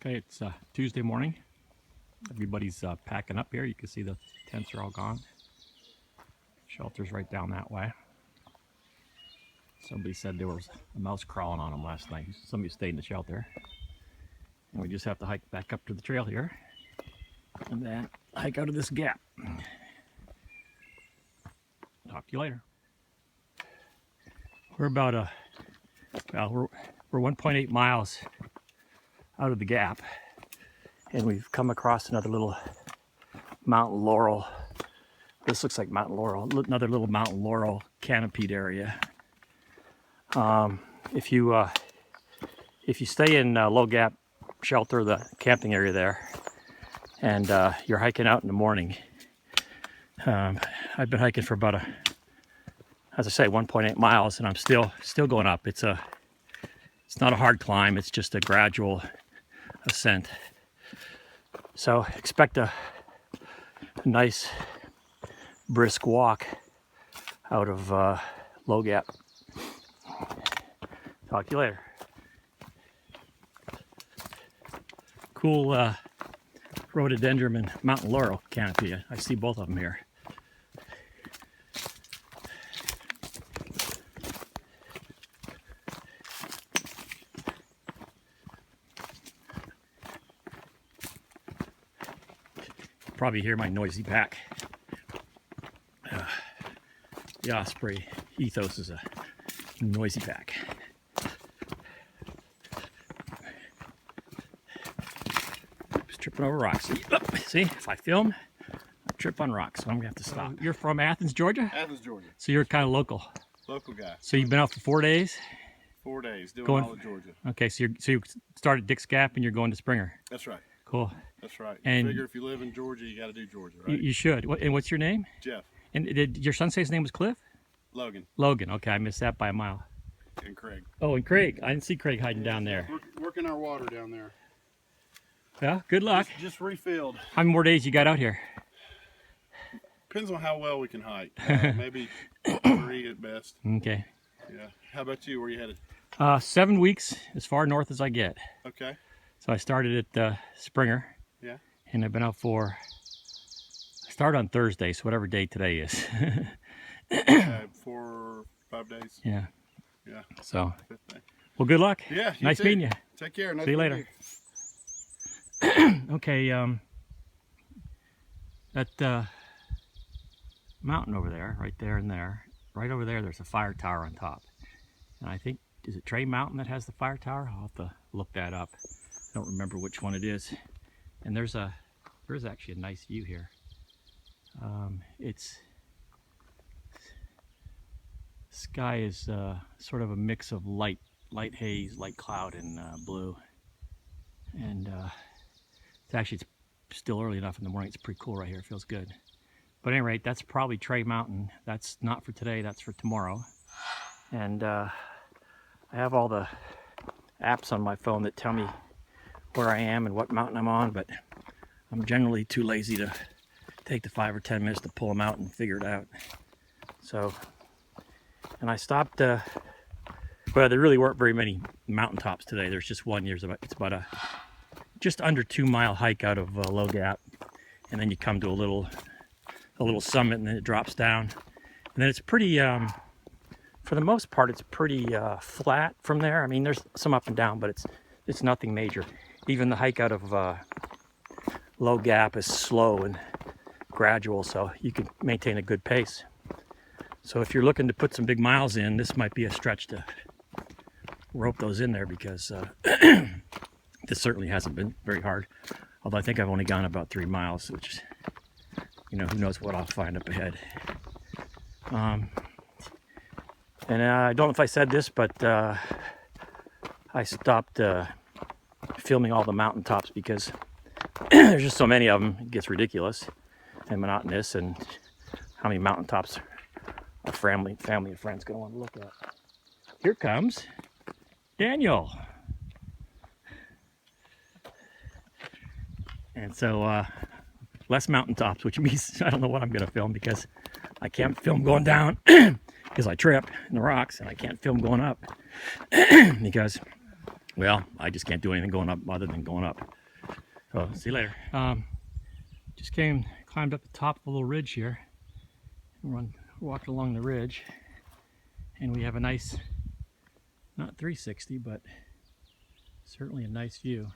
Okay, it's Tuesday morning. Everybody's packing up here. You can see the tents are all gone. Shelter's right down that way. Somebody said there was a mouse crawling on them last night. Somebody stayed in the shelter. And we just have to hike back up to the trail here and then hike out of this gap. Talk to you later. We're about we're 1.8 miles out of the gap, and we've come across another little mountain laurel. This looks like mountain laurel, another little mountain laurel canopied area. If you stay in Low Gap Shelter, the camping area there, and you're hiking out in the morning, I've been hiking for about as I say, 1.8 miles, and I'm still going up. It's not a hard climb. It's just a gradual ascent. So expect a nice brisk walk out of Low Gap. Talk to you later. Cool rhododendron and mountain laurel canopy. I see both of them here. Probably hear my noisy pack. The Osprey ethos is a noisy pack. Just tripping over rocks. See, if I film, I trip on rocks, so I'm gonna have to stop. You're from Athens, Georgia? Athens, Georgia. So you're kind of local. Local guy. So you've been out for 4 days? 4 days, doing all of Georgia. Okay, so you start at Dick's Gap and you're going to Springer. That's right. Cool. That's right. And you figure if you live in Georgia, you got to do Georgia, right? You should. And what's your name? Jeff. And did your son say his name was Cliff? Logan. Logan. Okay, I missed that by a mile. And Craig. Oh, and Craig. I didn't see Craig hiding down there. We're working our water down there. Well, good luck. Just refilled. How many more days you got out here? Depends on how well we can hike. Maybe 3 at best. Okay. Yeah. How about you? Where you headed? 7 weeks, as far north as I get. Okay. So I started at Springer. Yeah. And I've been out for, I started on Thursday, so whatever day today is. 4 or 5 days. Yeah. Yeah. So, 5th day. well, good luck. Yeah. Nice meeting you. Take care. Nice See you later. Okay. That mountain over there, right there and there, right over there, there's a fire tower on top. And I think, is it Trey Mountain that has the fire tower? I'll have to look that up. I don't remember which one it is. And there's actually a nice view here. Sky is sort of a mix of light haze, light cloud, and blue. And it's still early enough in the morning. It's pretty cool right here. It feels good. But at any rate, that's probably Trey Mountain. That's not for today. That's for tomorrow. And I have all the apps on my phone that tell me where I am and what mountain I'm on, but I'm generally too lazy to take the 5 or 10 minutes to pull them out and figure it out. So, and I stopped, well, there really weren't very many mountaintops today. There's just one. It's about a just under 2 mile hike out of Low Gap, and then you come to a little summit, and then it drops down, and then it's pretty, for the most part, it's pretty flat from there. I mean, there's some up and down, but it's nothing major. Even the hike out of Low Gap is slow and gradual, so you can maintain a good pace. So if you're looking to put some big miles in, this might be a stretch to rope those in there, because this certainly hasn't been very hard. Although I think I've only gone about 3 miles, which, who knows what I'll find up ahead. And I don't know if I said this, but I stopped filming all the mountaintops because there's just so many of them. It gets ridiculous and monotonous, and how many mountaintops our family and friends going to want to look at. Here comes Daniel. And so less mountaintops, which means I don't know what I'm going to film, because I can't film going down because I trip in the rocks, and I can't film going up because Well, I just can't do anything going up other than going up. So, see you later. Just climbed up the top of a little ridge here. Walked along the ridge, and we have a nice, not 360, but certainly a nice view.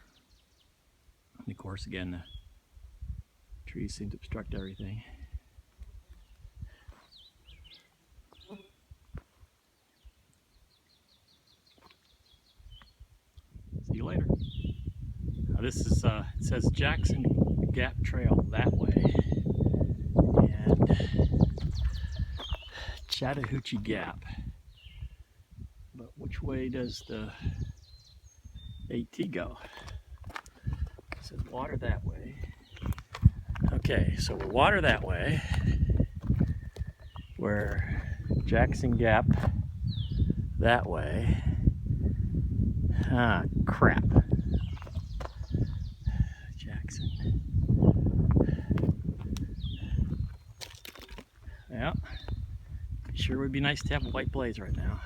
And of course, again, the trees seem to obstruct everything. See you later. Now this is, it says Jackson Gap Trail that way, and Chattahoochee Gap. But which way does the AT go? It says water that way. Okay, so we'll water that way, where Jackson Gap that way. Ah, crap. Jackson. Yeah. Sure would be nice to have a white blaze right now.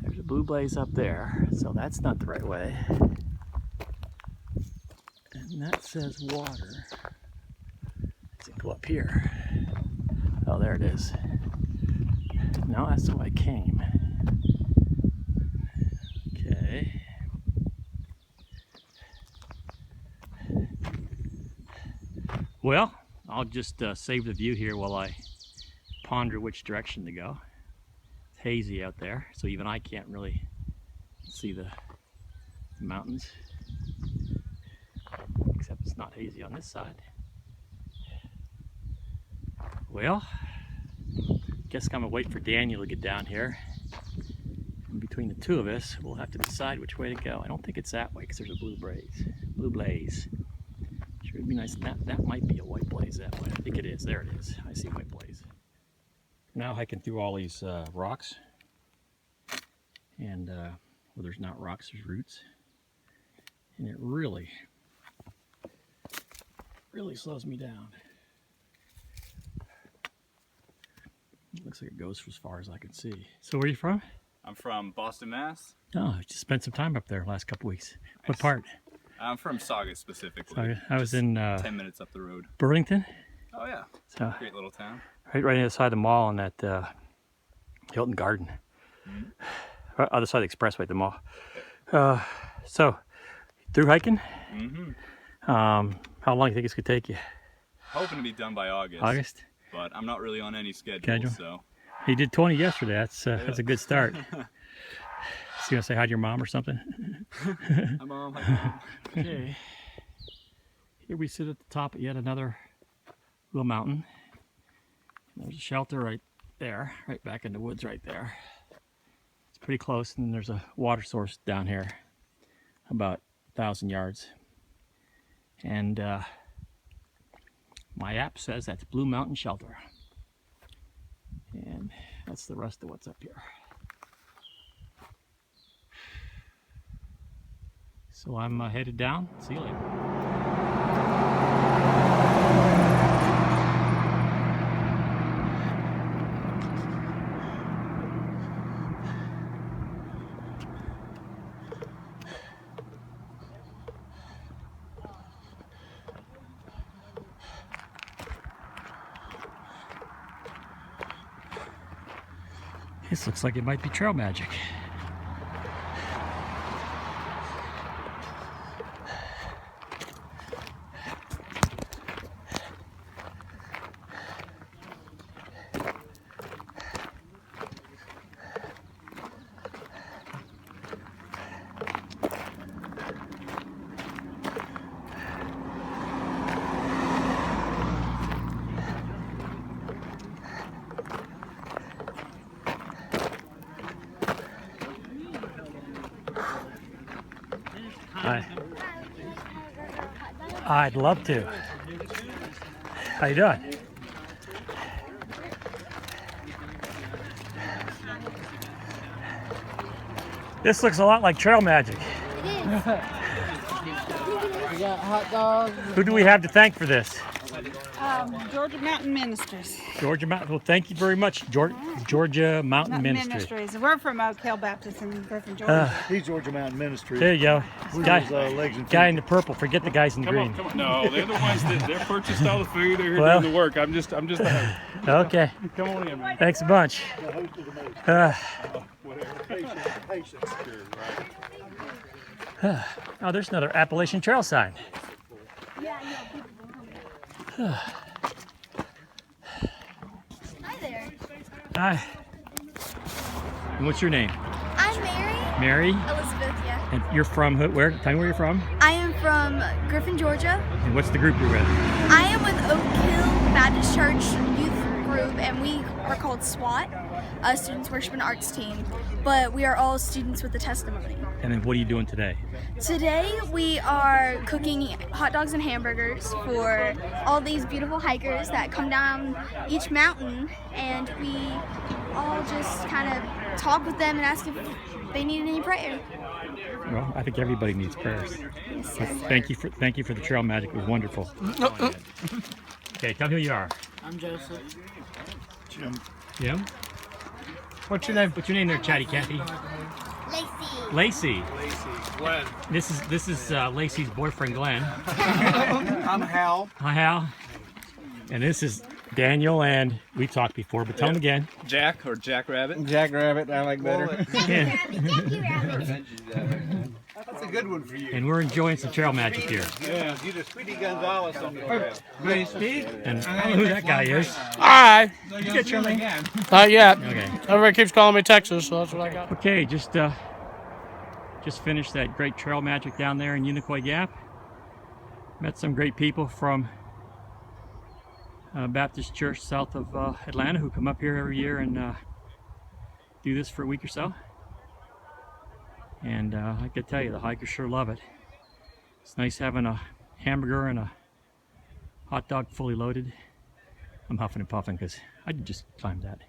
There's a blue blaze up there, so that's not the right way. And that says water. Does it go up here? Oh, there it is. No, that's the way I came. Okay. Well, I'll just save the view here while I ponder which direction to go. It's hazy out there, so even I can't really see the mountains, except it's not hazy on this side. Well, guess I'm gonna wait for Daniel to get down here. And between the two of us, we'll have to decide which way to go. I don't think it's that way because there's a blue blaze. Sure would be nice. That might be a white blaze that way. I think it is. There it is. I see white blaze. Now hiking through all these rocks, and where there's not rocks, there's roots, and it really slows me down. It looks like it goes for as far as I can see. So where are you from? I'm from Boston, Mass. Oh, I just spent some time up there last couple weeks. Nice. What part? I'm from Saugus specifically. Saugus. I was in 10 minutes up the road. Burlington. Oh yeah, so, great little town. Right inside the mall in that Hilton Garden. Mm-hmm. Other side of the expressway, the mall. So, through hiking? Mm-hmm. How long do you think this could take you? Hoping to be done by August. August? But I'm not really on any schedule. So. You did 20 yesterday. That's a good start. So you want to say hi to your mom or something? Hi, Mom. Hi, Mom. Okay. Here we sit at the top of yet another little mountain. There's a shelter right there, right back in the woods right there. It's pretty close, and then there's a water source down here, about 1,000 yards. And my app says that's Blue Mountain Shelter. And that's the rest of what's up here. So I'm headed down. See you later. This looks like it might be trail magic. I'd love to. How you doing? This looks a lot like trail magic. It is. We got hot dogs. Who do we have to thank for this? Georgia Mountain Ministries. Georgia Mountain. Well, thank you very much, Georgia Mountain Ministry. We're from Oak Hill Baptist in Griffin, Georgia. He's Georgia Mountain Ministry. There you go. Legs and Guy in the purple. Forget the guys in green. Come on. No, they're the ones that purchased all the food. They're here Well, doing the work. I'm just the host. Okay. Come on in, man. Thanks a bunch. Patience. Oh, there's another Appalachian Trail sign. Hi there. Hi. And what's your name? I'm Mary. Mary? Elizabeth, yeah. And you're from where? Tell me where you're from. I am from Griffin, Georgia. And what's the group you're with? I am with Oak Hill Baptist Church Youth Group, and we are called SWAT, Students Worship and Arts Team. But we are all students with a testimony. And then what are you doing today? Today we are cooking hot dogs and hamburgers for all these beautiful hikers that come down each mountain, and we all just kind of talk with them and ask if they need any prayer. Well, I think everybody needs prayers. Yes. Thank you for the trail magic. It was wonderful. Okay, tell me who you are. I'm Joseph. Jim? What's your name? What's your name there, Chatty Cathy? Lacey. Glenn. This is Lacey's boyfriend, Glenn. I'm Hal. Hi, Hal. And this is Daniel, and we talked before, but tell him again. Jack or Jack Rabbit. Jack Rabbit, I like better. That's a good one for you. And we're enjoying some trail magic here. Yeah, you the Speedy Gonzales on the trail. And I don't know who that guy is. Hi. Did you get your name? Not yet. Okay. Everybody keeps calling me Texas, so that's what I got. Okay, just finished that great trail magic down there in Unicoi Gap. Met some great people from Baptist Church south of Atlanta who come up here every year and do this for a week or so. And I can tell you, the hikers sure love it. It's nice having a hamburger and a hot dog fully loaded. I'm huffing and puffing because I just climbed that.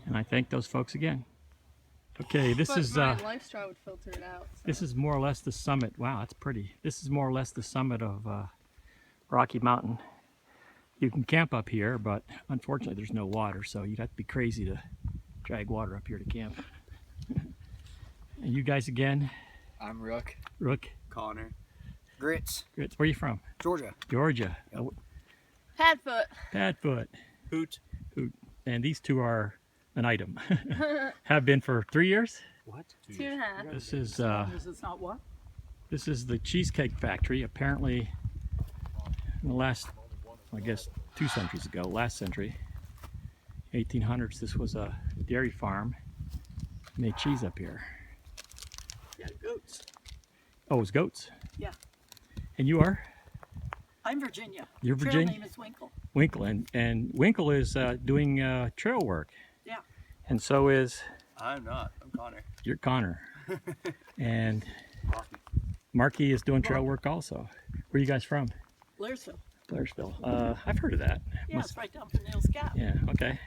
And I thank those folks again. Okay, this is LifeStraw would filter it out. So. this is more or less the summit. Wow, that's pretty. This is more or less the summit of Rocky Mountain. You can camp up here, but unfortunately there's no water, so you'd have to be crazy to drag water up here to camp. And you guys again? I'm Rook. Rook. Connor. Grits. Grits. Where are you from? Georgia. Georgia. Oh, Padfoot. Padfoot. Hoot. Hoot. And these two are an item. Have been for 3 years. What? 2.5. This is It's not what? this is the Cheesecake Factory. Apparently, in the last, I guess, 2 centuries ago, last century, 1800s, this was a dairy farm. Made cheese up here. Yeah, goats. Oh, it was goats. Yeah. And you are? I'm Virginia. You're Trail Virginia? name is Winkle. Winkle. And Winkle is doing trail work. Yeah. And so is... I'm not. I'm Connor. You're Connor. And Marky is doing trail work also. Where are you guys from? Blairsville. Blairsville. I've heard of that. Yeah, it's right down from Neil's Gap. Yeah, okay.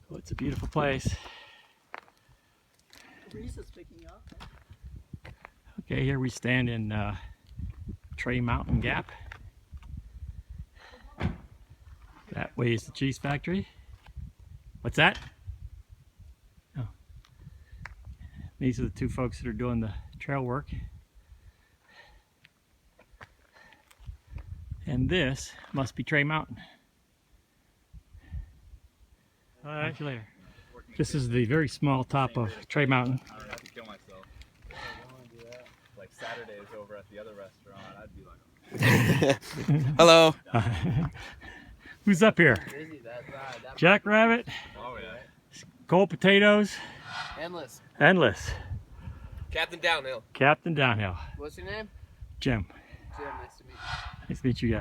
Well, it's a beautiful place. The breeze is picking up. Okay, here we stand in Trey Mountain Gap. That way is the cheese factory. What's that? Oh. These are the 2 folks that are doing the trail work. And this must be Trey Mountain. All right. Talk to you later. This is the very small top of Trey Mountain. I would have to kill myself. Like Saturdays over at the other restaurant, I'd be like, Hello. Who's up here? Jack Rabbit, oh yeah. cold potatoes, Endless. endless. Captain Downhill. Captain Downhill. What's your name? Jim. Jim, nice to meet you. Nice to meet you guys.